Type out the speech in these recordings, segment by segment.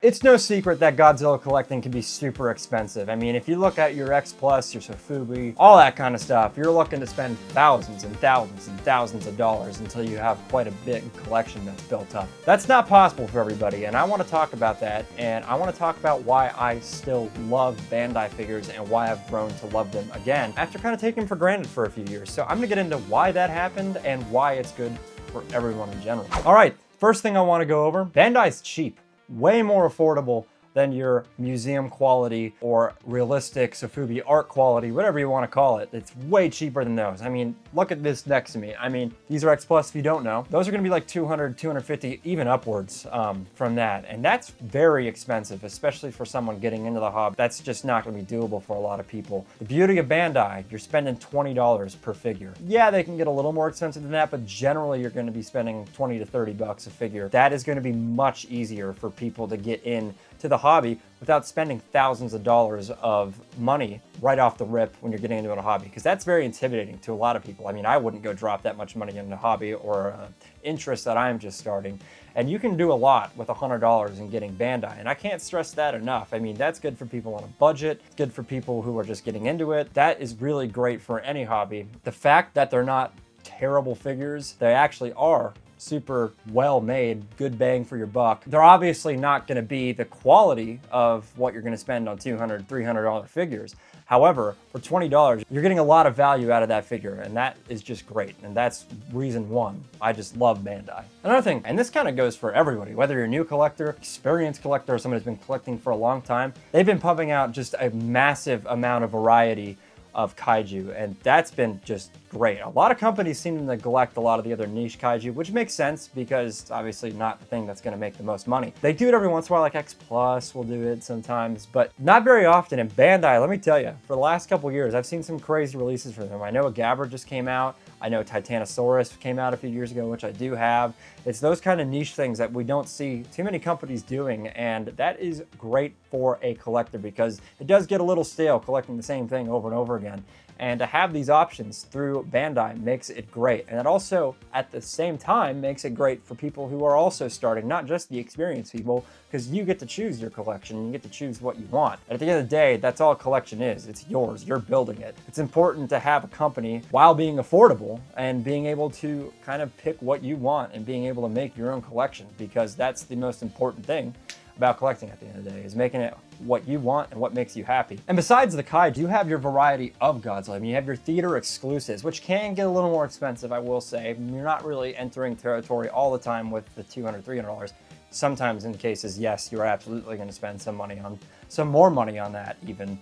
It's no secret that Godzilla collecting can be super expensive. I mean, if you look at your X Plus, your Sofubi, all that kind of stuff, you're looking to spend thousands and thousands and thousands of dollars until you have quite a big collection that's built up. That's not possible for everybody, and I want to talk about that, and I want to talk about why I still love Bandai figures and why I've grown to love them again after kind of taking them for granted for a few years. So I'm going to get into why that happened and why it's good for everyone in general. All right, first thing I want to go over, Bandai's cheap. Way more affordable than your museum quality or realistic Sofubi art quality, whatever you want to call it. It's way cheaper than those. I mean, look at this next to me. I mean, these are X Plus if you don't know. Those are going to be like 200, 250, even upwards from that. And that's very expensive, especially for someone getting into the hobby. That's just not going to be doable for a lot of people. The beauty of Bandai, you're spending $20 per figure. Yeah, they can get a little more expensive than that, but generally you're going to be spending 20 to 30 bucks a figure. That is going to be much easier for people to get in to the hobby without spending thousands of dollars of money right off the rip when you're getting into a hobby, because that's very intimidating to a lot of people. I mean, I wouldn't go drop that much money in a hobby or interest that I'm just starting. And you can do a lot with $100 in getting Bandai, and I can't stress that enough. I mean, that's good for people on a budget. It's good for people who are just getting into it. That is really great for any hobby. The fact that they're not terrible figures, they actually are super well made, good bang for your buck. They're obviously not going to be the quality of what you're going to spend on $200, $300 figures. However, for $20, you're getting a lot of value out of that figure, and that is just great. And that's reason one. I just love Bandai. Another thing, and this kind of goes for everybody, whether you're a new collector, experienced collector, or someone who's been collecting for a long time, they've been pumping out just a massive amount of variety of kaiju, and that's been just great. A lot of companies seem to neglect a lot of the other niche kaiju, which makes sense because it's obviously not the thing that's going to make the most money. They do it every once in a while, like X Plus will do it sometimes, but not very often. And Bandai, let me tell you, for the last couple years, I've seen some crazy releases from them. I know a Gabber just came out. I know Titanosaurus came out a few years ago, which I do have. It's those kind of niche things that we don't see too many companies doing, and that is great for a collector because it does get a little stale collecting the same thing over and over again. And to have these options through Bandai makes it great. And it also, at the same time, makes it great for people who are also starting, not just the experienced people, because you get to choose your collection and you get to choose what you want. And at the end of the day, that's all a collection is. It's yours. You're building it. It's important to have a company while being affordable and being able to kind of pick what you want and being able to make your own collection, because that's the most important thing about collecting at the end of the day, is making it what you want and what makes you happy. And besides the kaiju, you have your variety of Godzilla. I mean, you have your theater exclusives, which can get a little more expensive, I will say. You're not really entering territory all the time with the $200, $300. Sometimes in cases, yes, you're absolutely going to spend some more money on that even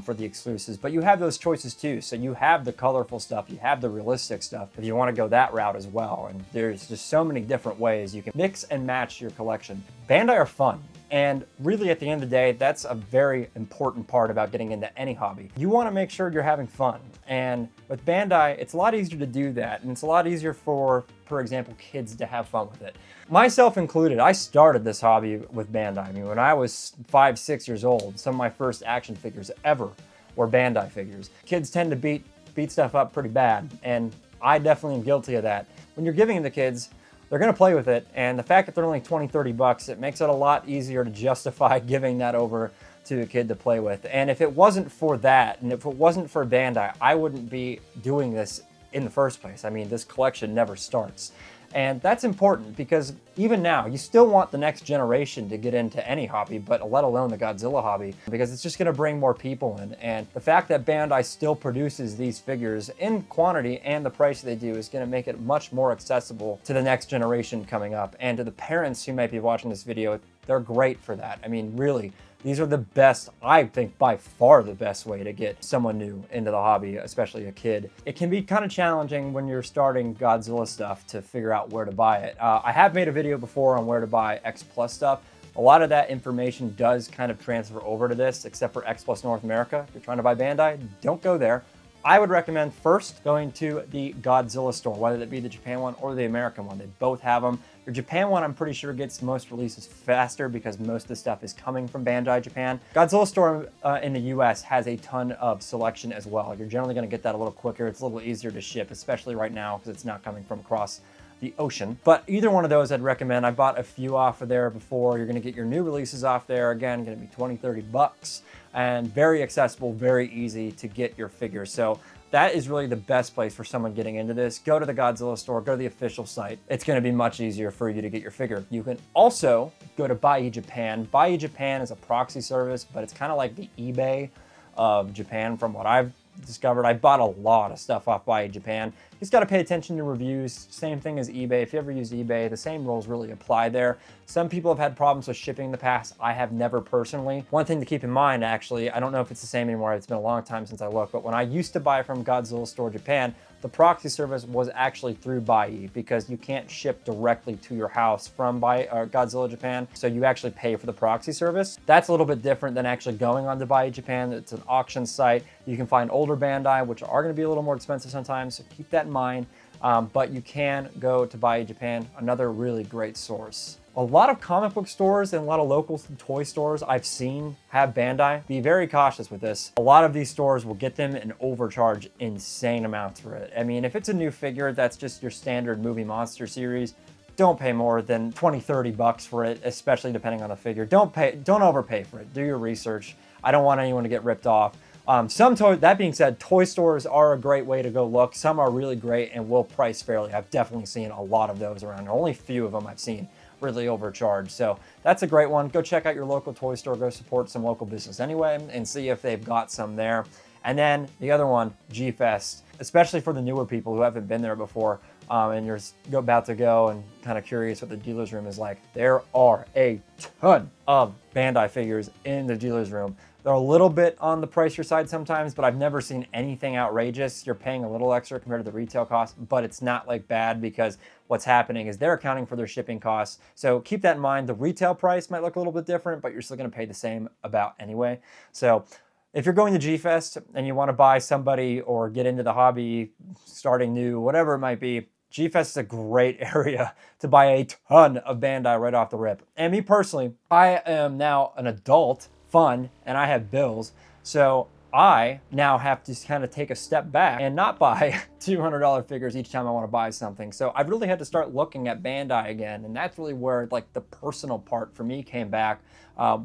for the exclusives, but you have those choices too. So you have the colorful stuff, you have the realistic stuff if you want to go that route as well. And there's just so many different ways you can mix and match your collection. Bandai are fun. And really, at the end of the day, that's a very important part about getting into any hobby. You want to make sure you're having fun. And with Bandai, it's a lot easier to do that. And it's a lot easier for example, kids to have fun with it. Myself included, I started this hobby with Bandai. I mean, when I was 5, 6 years old, some of my first action figures ever were Bandai figures. Kids tend to beat stuff up pretty bad. And I definitely am guilty of that. When you're giving it to kids, they're going to play with it, and the fact that they're only 20, 30 bucks, it makes it a lot easier to justify giving that over to a kid to play with. And if it wasn't for that, and if it wasn't for Bandai, I wouldn't be doing this in the first place. I mean, this collection never starts. And that's important because even now, you still want the next generation to get into any hobby, but let alone the Godzilla hobby, because it's just going to bring more people in. And the fact that Bandai still produces these figures in quantity and the price they do is going to make it much more accessible to the next generation coming up. And to the parents who might be watching this video, they're great for that. I mean, really, these are the best, I think by far the best way to get someone new into the hobby, especially a kid. It can be kind of challenging when you're starting Godzilla stuff to figure out where to buy it. I have made a video before on where to buy X Plus stuff. A lot of that information does kind of transfer over to this, except for X Plus North America. If you're trying to buy Bandai, don't go there. I would recommend first going to the Godzilla store, whether it be the Japan one or the American one. They both have them. Your Japan one, I'm pretty sure, gets most releases faster because most of the stuff is coming from Bandai Japan. Godzilla store in the US has a ton of selection as well. You're generally going to get that a little quicker. It's a little easier to ship, especially right now because it's not coming from across the ocean. But either one of those I'd recommend. I bought a few off of there before. You're gonna get your new releases off there. Again, gonna be 20, 30 bucks, and very accessible, very easy to get your figures. So that is really the best place for someone getting into this. Go to the Godzilla store, go to the official site. It's gonna be much easier for you to get your figure. You can also go to Bandai Japan. Bandai Japan is a proxy service, but it's kind of like the eBay of Japan from what I've discovered. I bought a lot of stuff off Bandai Japan. You just got to pay attention to reviews. Same thing as eBay. If you ever use eBay, the same rules really apply there. Some people have had problems with shipping in the past. I have never personally. One thing to keep in mind, actually, I don't know if it's the same anymore. It's been a long time since I looked, but when I used to buy from Godzilla Store Japan, the proxy service was actually through Bandai because you can't ship directly to your house from Godzilla Japan. So you actually pay for the proxy service. That's a little bit different than actually going on to Bandai Japan. It's an auction site. You can find older Bandai, which are going to be a little more expensive sometimes. So keep that in mind. But you can go to Bandai Japan, another really great source. A lot of comic book stores and a lot of local toy stores I've seen have Bandai. Be very cautious with this. A lot of these stores will get them and overcharge insane amounts for it. I mean, if it's a new figure that's just your standard movie monster series, don't pay more than 20, 30 bucks for it, especially depending on the figure. Don't overpay for it. Do your research. I don't want anyone to get ripped off. That being said, toy stores are a great way to go look. Some are really great and will price fairly. I've definitely seen a lot of those around. Only a few of them I've seen really overcharged. So that's a great one. Go check out your local toy store. Go support some local business anyway and see if they've got some there. And then the other one, G-Fest, especially for the newer people who haven't been there before and you're about to go and kind of curious what the dealer's room is like. There are a ton of Bandai figures in the dealer's room. They're a little bit on the pricier side sometimes, but I've never seen anything outrageous. You're paying a little extra compared to the retail cost, but it's not like bad because what's happening is they're accounting for their shipping costs. So keep that in mind. The retail price might look a little bit different, but you're still gonna pay the same about anyway. So if you're going to G-Fest and you wanna buy somebody or get into the hobby, starting new, whatever it might be, G-Fest is a great area to buy a ton of Bandai right off the rip. And me personally, I am now an adult, fun, and I have bills. So I now have to kind of take a step back and not buy $200 figures each time I want to buy something. So I've really had to start looking at Bandai again. And that's really where like the personal part for me came back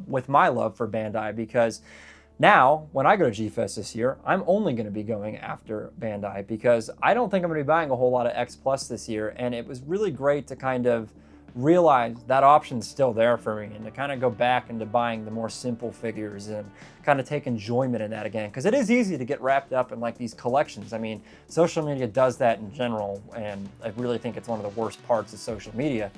with my love for Bandai, because now, when I go to G-Fest this year, I'm only going to be going after Bandai because I don't think I'm going to be buying a whole lot of X Plus this year. And it was really great to kind of realize that option's still there for me and to kind of go back into buying the more simple figures and kind of take enjoyment in that again, because it is easy to get wrapped up in like these collections. I mean, social media does that in general, and I really think it's one of the worst parts of social media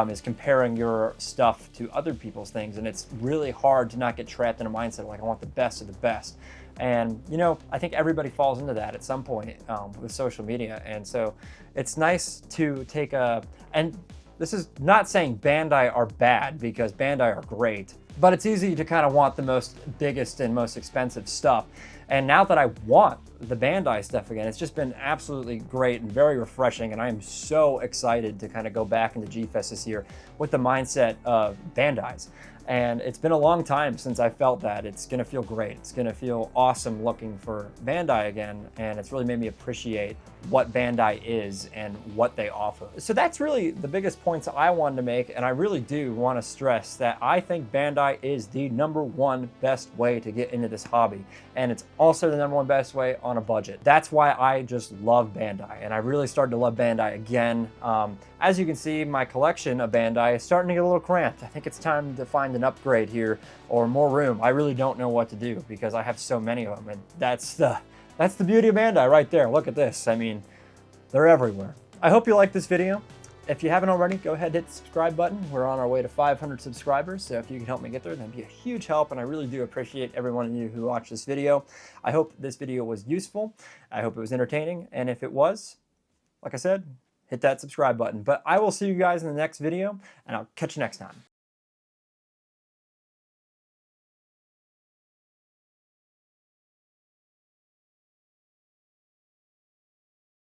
is comparing your stuff to other people's things, and it's really hard to not get trapped in a mindset of like, I want the best of the best. And, you know, I think everybody falls into that at some point with social media. And so it's nice to take and this is not saying Bandai are bad, because Bandai are great, but it's easy to kind of want the biggest and most expensive stuff. And now that I want the Bandai stuff again, it's just been absolutely great and very refreshing. And I am so excited to kind of go back into G-Fest this year with the mindset of Bandai's. And it's been a long time since I felt that. It's gonna feel great. It's gonna feel awesome looking for Bandai again. And it's really made me appreciate what Bandai is and what they offer. So that's really the biggest points I wanted to make. And I really do want to stress that I think Bandai is the #1 best way to get into this hobby. And it's also the #1 best way on a budget. That's why I just love Bandai. And I really started to love Bandai again. As you can see, my collection of Bandai is starting to get a little cramped. I think it's time to find an upgrade here or more room. I really don't know what to do because I have so many of them. And that's the beauty of Bandai right there. Look at this. I mean, they're everywhere. I hope you liked this video. If you haven't already, go ahead and hit the subscribe button. We're on our way to 500 subscribers, so if you can help me get there, that'd be a huge help, and I really do appreciate every one of you who watched this video. I hope this video was useful. I hope it was entertaining, and if it was, like I said, hit that subscribe button. But I will see you guys in the next video, and I'll catch you next time.